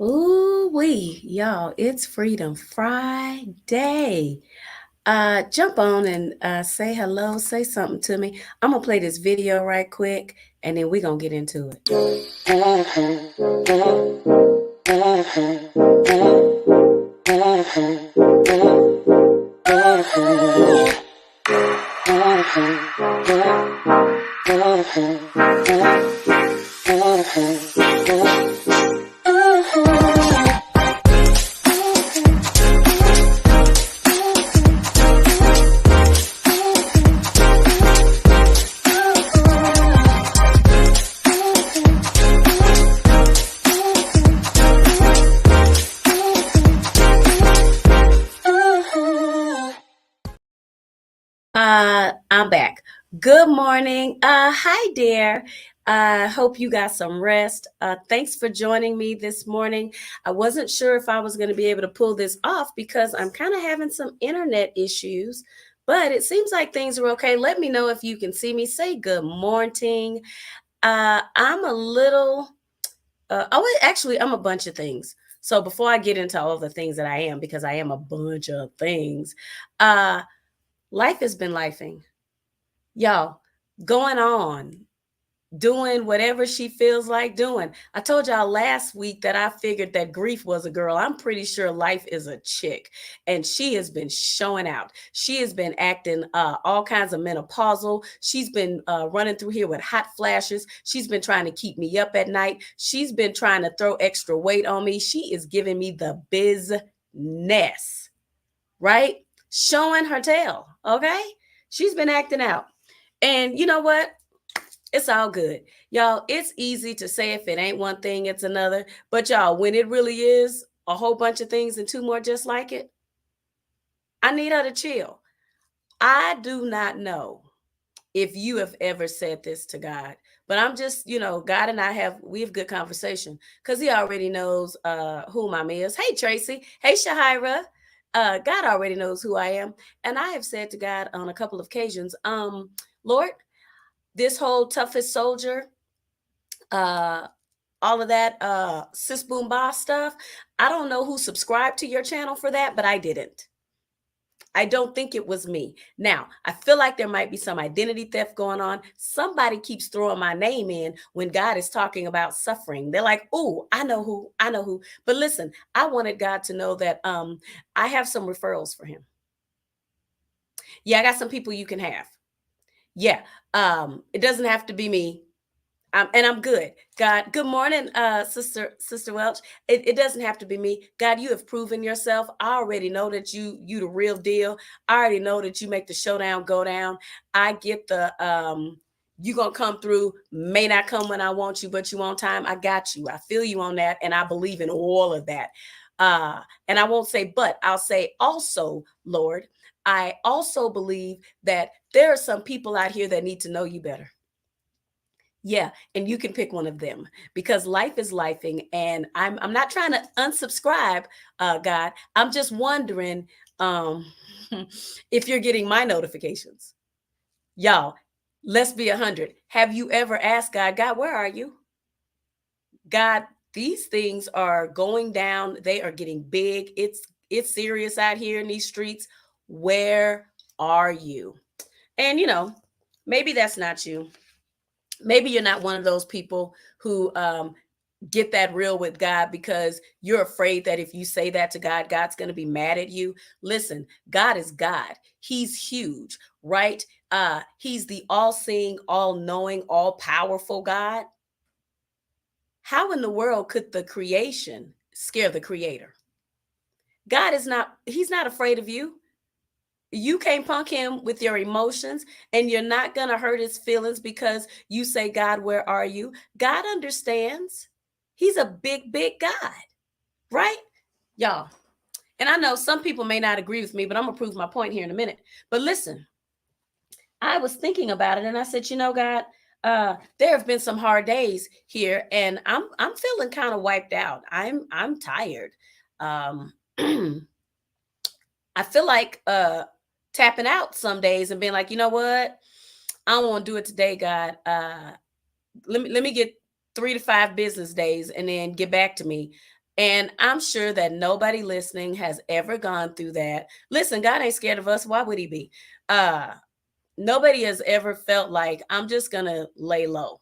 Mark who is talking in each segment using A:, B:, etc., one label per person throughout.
A: Ooh wee, y'all, it's Freedom Friday. Jump on and say hello, say something to me. I'm gonna play this video right quick and then we're gonna get into it. I'm back. Good morning. Hi there. I hope you got some rest. Thanks for joining me this morning. I wasn't sure if I was going to be able to pull this off because I'm kind of having some internet issues, but it seems like things are okay. Let me know if you can see me. Say good morning. I'm a little, actually, I'm a bunch of things. So before I get into all the things that I am, because I am a bunch of things, uh, life has been lifing. Y'all, going on, doing whatever she feels like doing. I told y'all last week that I figured that grief was a girl. I'm pretty sure life is a chick, and she has been showing out. She has been acting all kinds of menopausal. She's been running through here with hot flashes. She's been trying to keep me up at night. She's been trying to throw extra weight on me. She is giving me the business, right? Showing her tail, okay? She's been acting out. And you know what? It's all good. Y'all, it's easy to say if it ain't one thing, it's another. But y'all, when it really is a whole bunch of things and two more just like it, I need her to chill. I do not know if you have ever said this to God, but I'm just, God and we have good conversation because he already knows who mom is. Hey, Tracy. Hey, Shahira. God already knows who I am. And I have said to God on a couple of occasions, Lord, this whole toughest soldier, uh, all of that sis boom boss stuff. I don't know who subscribed to your channel for that, but I didn't. I don't think it was me. Now, I feel like there might be some identity theft going on. Somebody keeps throwing my name in when God is talking about suffering. They're like, "Oh, I know who. I know who." But listen, I wanted God to know that I have some referrals for him. Yeah, I got some people you can have. Yeah. It doesn't have to be me. And I'm good. God, good morning, Sister Welch. It doesn't have to be me. God, you have proven yourself. I already know that you the real deal. I already know that you make the showdown go down. I get the you gonna come through. May not come when I want you, but you on time. I got you. I feel you on that, and I believe in all of that. And I won't say, but I'll say also, Lord, I also believe that there are some people out here that need to know you better. Yeah, and you can pick one of them because life is lifing, and I'm not trying to unsubscribe, God. I'm just wondering um, if you're getting my notifications, y'all. Let's be 100. Have you ever asked God, God, where are you? God, these things are going down. They are getting big. It's serious out here in these streets. Where are you? And maybe that's not you. Maybe you're not one of those people who get that real with God because you're afraid that if you say that to God, God's going to be mad at you. Listen, God is God. He's huge, right? He's the all-seeing, all-knowing, all-powerful God. How in the world could the creation scare the creator? God is not, he's not afraid of you. You can't punk him with your emotions, and you're not going to hurt his feelings because you say, God, where are you? God understands. He's a big, big God, right? Y'all. And I know some people may not agree with me, but I'm going to prove my point here in a minute. But listen, I was thinking about it and I said, God, there have been some hard days here, and I'm feeling kind of wiped out. I'm tired. Um, I feel like tapping out some days and being like, you know what? I don't want to do it today, God. Let me get 3 to 5 business days and then get back to me. And I'm sure that nobody listening has ever gone through that. Listen, God ain't scared of us. Why would he be? Uh, Nobody has ever felt like I'm just gonna lay low.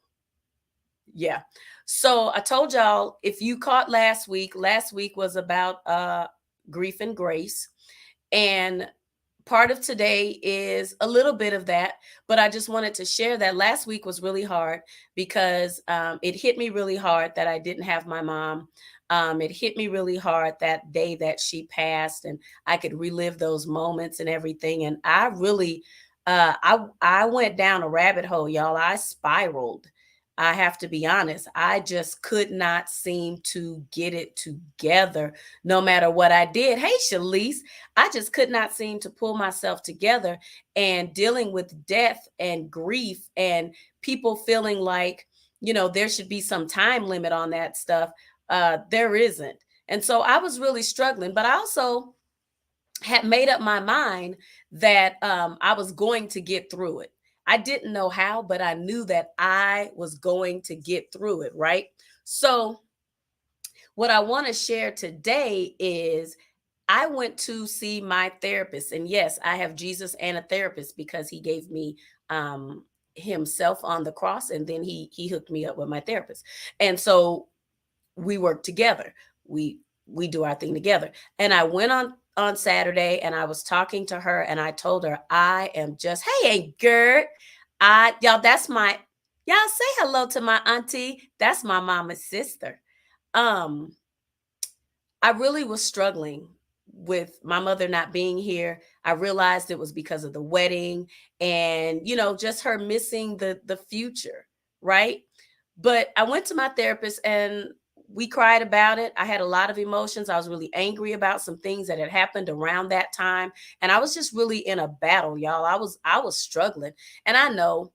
A: Yeah. So I told y'all, if you caught last week was about grief and grace. And part of today is a little bit of that, but I just wanted to share that last week was really hard because it hit me really hard that I didn't have my mom. It hit me really hard that day that she passed, and I could relive those moments and everything. And I really, I went down a rabbit hole, y'all. I spiraled. I have to be honest. I just could not seem to get it together, no matter what I did. Hey, Shalise, I just could not seem to pull myself together, and dealing with death and grief and people feeling like, there should be some time limit on that stuff. There isn't. And so I was really struggling, but I also had made up my mind that I was going to get through it. I didn't know how, but I knew that I was going to get through it, right? So, what I want to share today is I went to see my therapist. And yes, I have Jesus and a therapist because he gave me himself on the cross, and then he hooked me up with my therapist. And so we work together. We do our thing together. And I went on Saturday, and I was talking to her, and I told her I am just, hey, Aunt Gert. Y'all, that's my, y'all say hello to my auntie. That's my mama's sister. Um, I really was struggling with my mother not being here. I realized it was because of the wedding and, just her missing the future, right? But I went to my therapist, and we cried about it. I had a lot of emotions. I was really angry about some things that had happened around that time, and I was just really in a battle, y'all. I was struggling. And I know,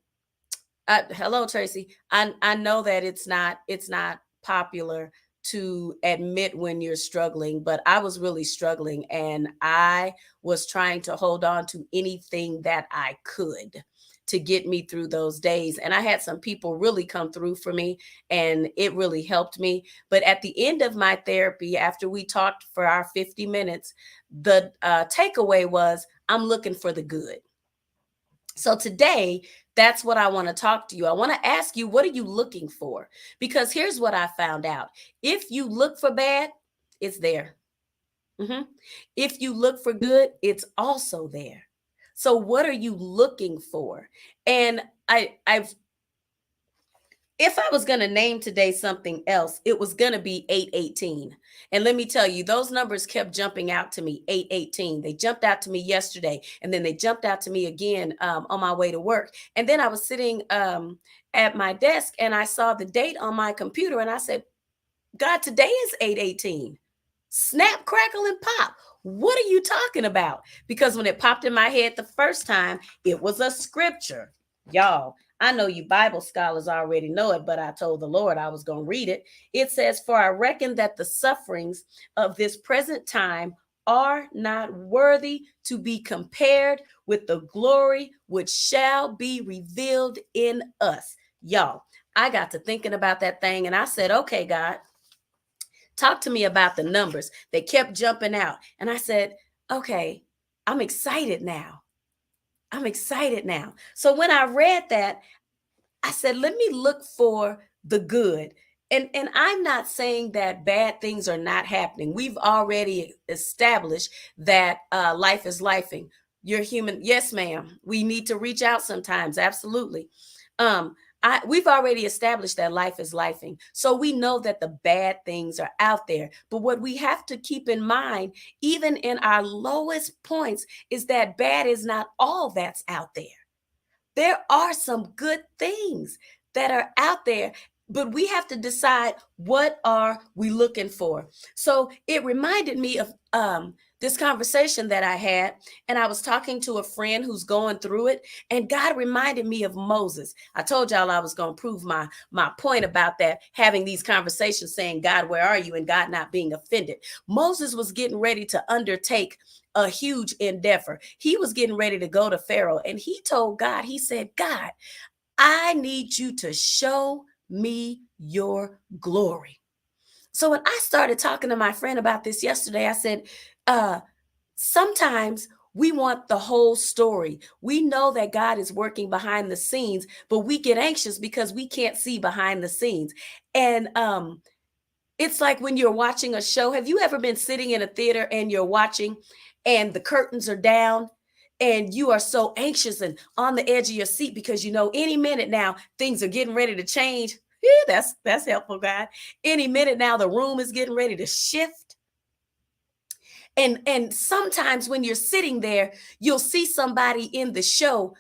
A: hello Tracy. I know that it's not popular to admit when you're struggling, but I was really struggling, and I was trying to hold on to anything that I could to get me through those days. And I had some people really come through for me, and it really helped me. But at the end of my therapy, after we talked for our 50 minutes, the takeaway was I'm looking for the good. So today, that's what I want to talk to you. I want to ask you, what are you looking for? Because here's what I found out. If you look for bad, it's there. Mhm. If you look for good, it's also there. So what are you looking for? And I've if I was going to name today something else, it was going to be 818. And let me tell you, those numbers kept jumping out to me. 818. They jumped out to me yesterday, and then they jumped out to me again on my way to work. And then I was sitting at my desk, and I saw the date on my computer, and I said, God, today is 818. Snap, crackle, and pop. What are you talking about? Because when it popped in my head the first time, it was a scripture. Y'all, I know you Bible scholars already know it, but I told the Lord I was going to read it. It says, "For I reckon that the sufferings of this present time are not worthy to be compared with the glory which shall be revealed in us." Y'all, I got to thinking about that thing, and I said, okay, God, talk to me about the numbers. They kept jumping out. And I said, okay, I'm excited now. I'm excited now. So when I read that, I said, let me look for the good. And I'm not saying that bad things are not happening. We've already established that life is lifing. You're human. Yes, ma'am. We need to reach out sometimes. Absolutely. Um, we've already established that life is lifing. So we know that the bad things are out there. But what we have to keep in mind, even in our lowest points, is that bad is not all that's out there. There are some good things that are out there, but we have to decide, what are we looking for. So it reminded me of this conversation that I had, and I was talking to a friend who's going through it, and God reminded me of Moses. I told y'all I was going to prove my point about that, having these conversations saying, God, where are you? And God not being offended. Moses was getting ready to undertake a huge endeavor. He was getting ready to go to Pharaoh, and he told God, he said, God, I need you to show me your glory. So when I started talking to my friend about this yesterday, I said, sometimes we want the whole story. We know that God is working behind the scenes, but we get anxious because we can't see behind the scenes. And it's like when you're watching a show. Have you ever been sitting in a theater and you're watching and the curtains are down and you are so anxious and on the edge of your seat because you know any minute now things are getting ready to change? Yeah, that's helpful, God. Any minute now the room is getting ready to shift. And sometimes when you're sitting there, you'll see somebody in the show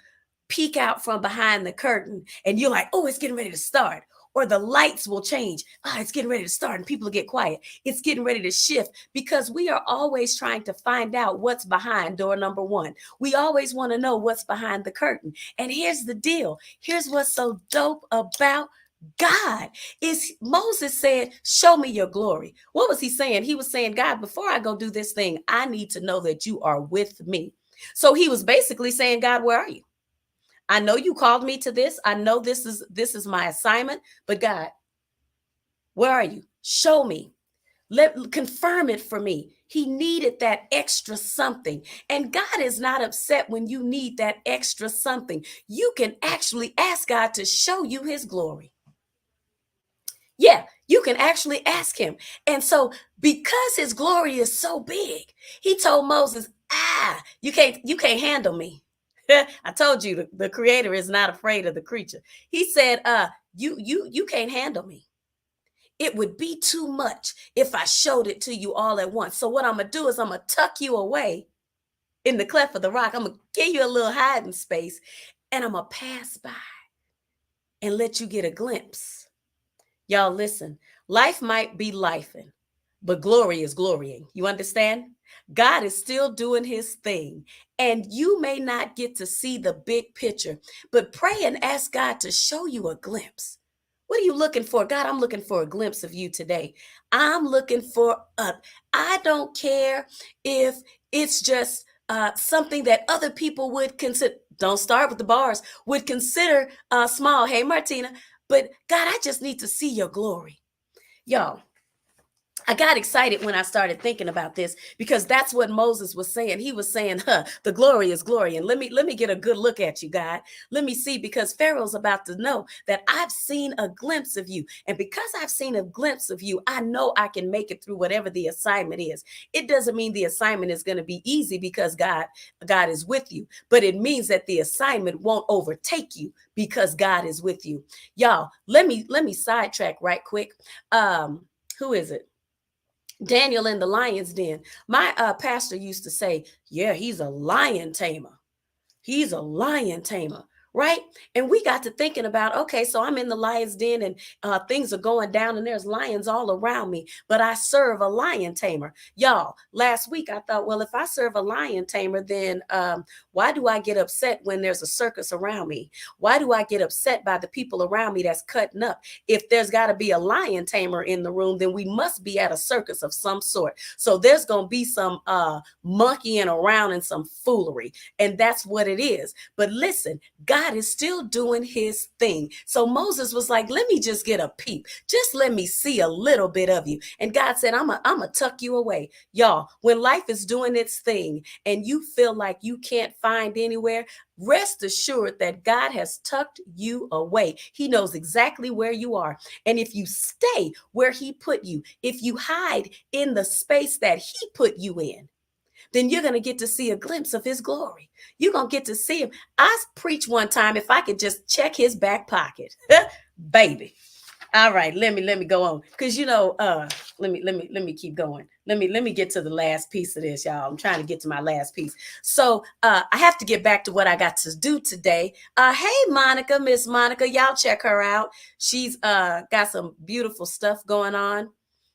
A: peek out from behind the curtain and you're like, oh, it's getting ready to start. Or the lights will change. It's getting ready to start and people will get quiet. It's getting ready to shift because we are always trying to find out what's behind door number one. We always want to know what's behind the curtain. And here's the deal. Here's what's so dope about God is Moses said, show me your glory. What was he saying? He was saying, God, before I go do this thing, I need to know that you are with me. So he was basically saying, God, where are you? I know you called me to this. I know this is my assignment, but God, where are you? Show me. Confirm it for me. He needed that extra something. And God is not upset when you need that extra something. You can actually ask God to show you his glory. Yeah, you can actually ask him. And so because his glory is so big, he told Moses, you can't handle me. I told you the creator is not afraid of the creature. He said, you can't handle me. It would be too much if I showed it to you all at once. So what I'm gonna do is I'm gonna tuck you away in the cleft of the rock. I'm gonna give you a little hiding space, and I'm gonna pass by and let you get a glimpse. Y'all listen, life might be lifing, but glory is glorying. You understand? God is still doing his thing. And you may not get to see the big picture, but pray and ask God to show you a glimpse. What are you looking for? God, I'm looking for a glimpse of you today. I'm looking for I don't care if it's just something that other people would consider. Don't start with the bars. Would consider small. Hey, Martina. But God, I just need to see your glory. Y'all, I got excited when I started thinking about this because that's what Moses was saying. He was saying, the glory is glory. And let me get a good look at you, God. Let me see, because Pharaoh's about to know that I've seen a glimpse of you. And because I've seen a glimpse of you, I know I can make it through whatever the assignment is. It doesn't mean the assignment is going to be easy because God is with you, but it means that the assignment won't overtake you because God is with you. Y'all, let me sidetrack right quick. Who is it? Daniel in the lion's den. My pastor used to say, yeah, he's a lion tamer. He's a lion tamer, right? And we got to thinking about, okay, so I'm in the lion's den and things are going down and there's lions all around me, but I serve a lion tamer. Y'all, last week I thought, well, if I serve a lion tamer, then why do I get upset when there's a circus around me? Why do I get upset by the people around me that's cutting up? If there's got to be a lion tamer in the room, then we must be at a circus of some sort. So there's going to be some monkeying around and some foolery. And that's what it is. But listen, God is still doing his thing. So Moses was like, let me just get a peep. Just let me see a little bit of you. And God said, I'm going to tuck you away. Y'all, when life is doing its thing and you feel like you can't find anywhere, rest assured that God has tucked you away. He knows exactly where you are. And if you stay where he put you, if you hide in the space that he put you in, then you're going to get to see a glimpse of his glory. You're going to get to see him. I preached one time, if I could just check his back pocket, baby. All right, let me go on. Cause let me keep going. Let me get to the last piece of this, y'all. I'm trying to get to my last piece. So I have to get back to what I got to do today. Hey, Monica, Miss Monica, y'all check her out. She's got some beautiful stuff going on.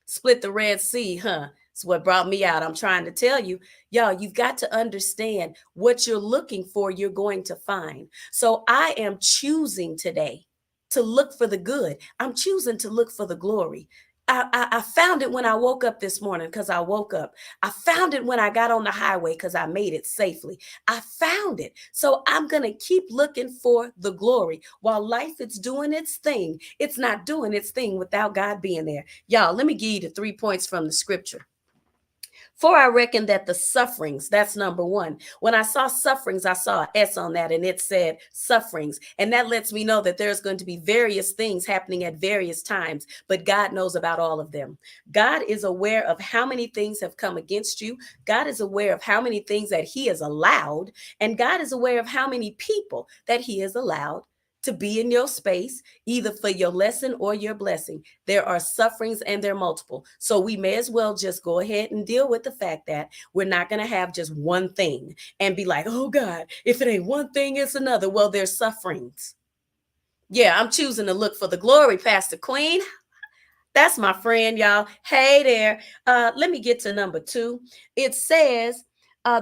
A: Split the Red Sea, huh? It's what brought me out. I'm trying to tell you, y'all, you've got to understand what you're looking for, you're going to find. So I am choosing today to look for the good. I'm choosing to look for the glory. I found it when I woke up this morning because I woke up. I found it when I got on the highway because I made it safely. I found it. So I'm going to keep looking for the glory. While life is doing its thing, it's not doing its thing without God being there. Y'all, let me give you the 3 points from the scripture. For I reckon that the sufferings, that's number one. When I saw sufferings, I saw an S on that and it said sufferings. And that lets me know that there's going to be various things happening at various times, but God knows about all of them. God is aware of how many things have come against you. God is aware of how many things that He has allowed. And God is aware of how many people that He has allowed to be in your space, either for your lesson or your blessing. There are sufferings and they're multiple. So we may as well just go ahead and deal with the fact that we're not going to have just one thing and be like, oh God, if it ain't one thing, it's another. Well, there's sufferings. Yeah, I'm choosing to look for the glory, Pastor Queen. That's my friend, y'all. Hey there. Let me get to number 2. It says,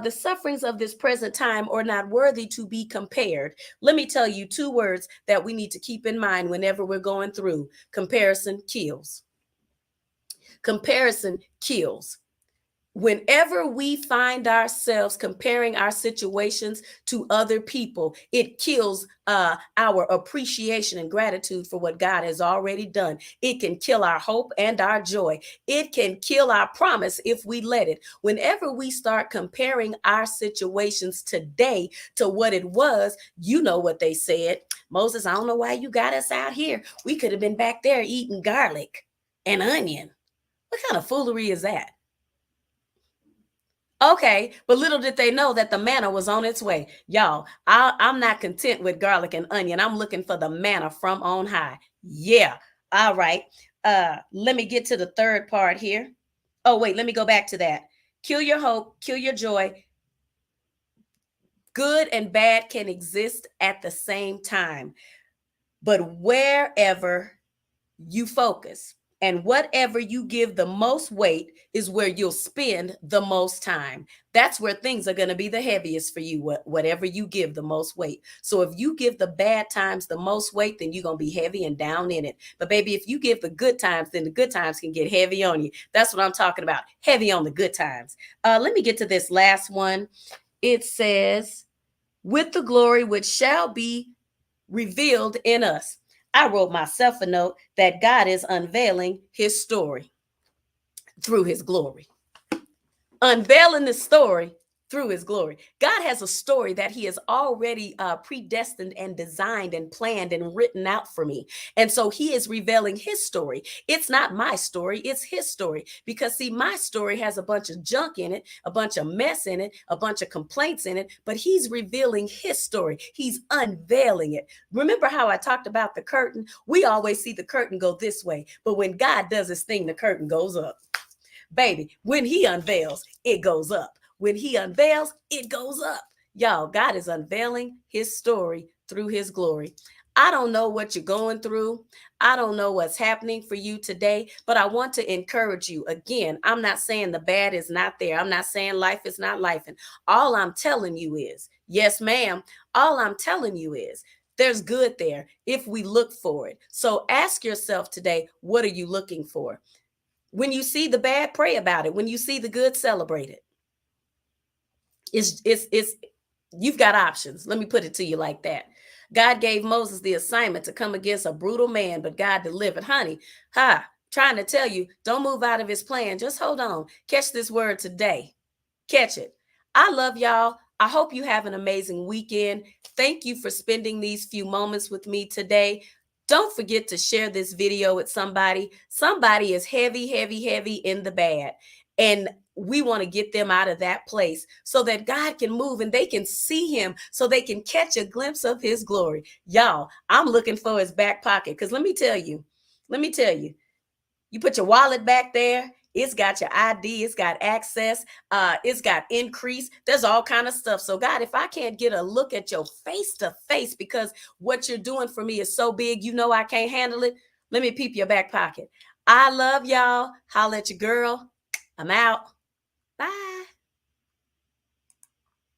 A: the sufferings of this present time are not worthy to be compared. Let me tell you 2 words that we need to keep in mind whenever we're going through. Comparison kills. Comparison kills. Whenever we find ourselves comparing our situations to other people, it kills our appreciation and gratitude for what God has already done. It can kill our hope and our joy. It can kill our promise if we let it. Whenever we start comparing our situations today to what it was, you know what they said. Moses, I don't know why you got us out here. We could have been back there eating garlic and onion. What kind of foolery is that? Okay, but little did they know that the manna was on its way. Y'all, I'm not content with garlic and onion. I'm looking for the manna from on high. Yeah. All right. Let me get to the third part here. Oh, wait, let me go back to that. Kill your hope, kill your joy. Good and bad can exist at the same time. But wherever you focus, and whatever you give the most weight is where you'll spend the most time. That's where things are going to be the heaviest for you, whatever you give the most weight. So if you give the bad times the most weight, then you're going to be heavy and down in it. But baby, if you give the good times, then the good times can get heavy on you. That's what I'm talking about. Heavy on the good times. Let me get to this last one. It says, with the glory which shall be revealed in us. I wrote myself a note that God is unveiling His story through His glory. Unveiling the story through His glory. God has a story that He has already predestined and designed and planned and written out for me. And so He is revealing His story. It's not my story, it's His story. Because see, my story has a bunch of junk in it, a bunch of mess in it, a bunch of complaints in it, but He's revealing His story. He's unveiling it. Remember how I talked about the curtain? We always see the curtain go this way, but when God does His thing, the curtain goes up. Baby, when He unveils, it goes up. When He unveils, it goes up. Y'all, God is unveiling His story through His glory. I don't know what you're going through. I don't know what's happening for you today, but I want to encourage you. Again, I'm not saying the bad is not there. I'm not saying life is not life. And all I'm telling you is, yes, ma'am, all I'm telling you is, there's good there if we look for it. So ask yourself today, what are you looking for? When you see the bad, pray about it. When you see the good, celebrate it. It's you've got options. Let me put it to you like that. God gave Moses the assignment to come against a brutal man, but God delivered. Honey, trying to tell you, don't move out of His plan. Just hold on. Catch this word today. Catch it. I love y'all. I hope you have an amazing weekend. Thank you for spending these few moments with me today. Don't forget to share this video with somebody. Somebody is heavy, heavy, heavy in the bad. And we want to get them out of that place so that God can move and they can see Him, so they can catch a glimpse of His glory. Y'all, I'm looking for His back pocket, because let me tell you, you put your wallet back there, it's got your ID, it's got access, it's got increase. There's all kind of stuff. So God, if I can't get a look at your face to face because what you're doing for me is so big, you know I can't handle it, let me peep your back pocket. I love y'all. Holla at your girl. I'm out. Bye.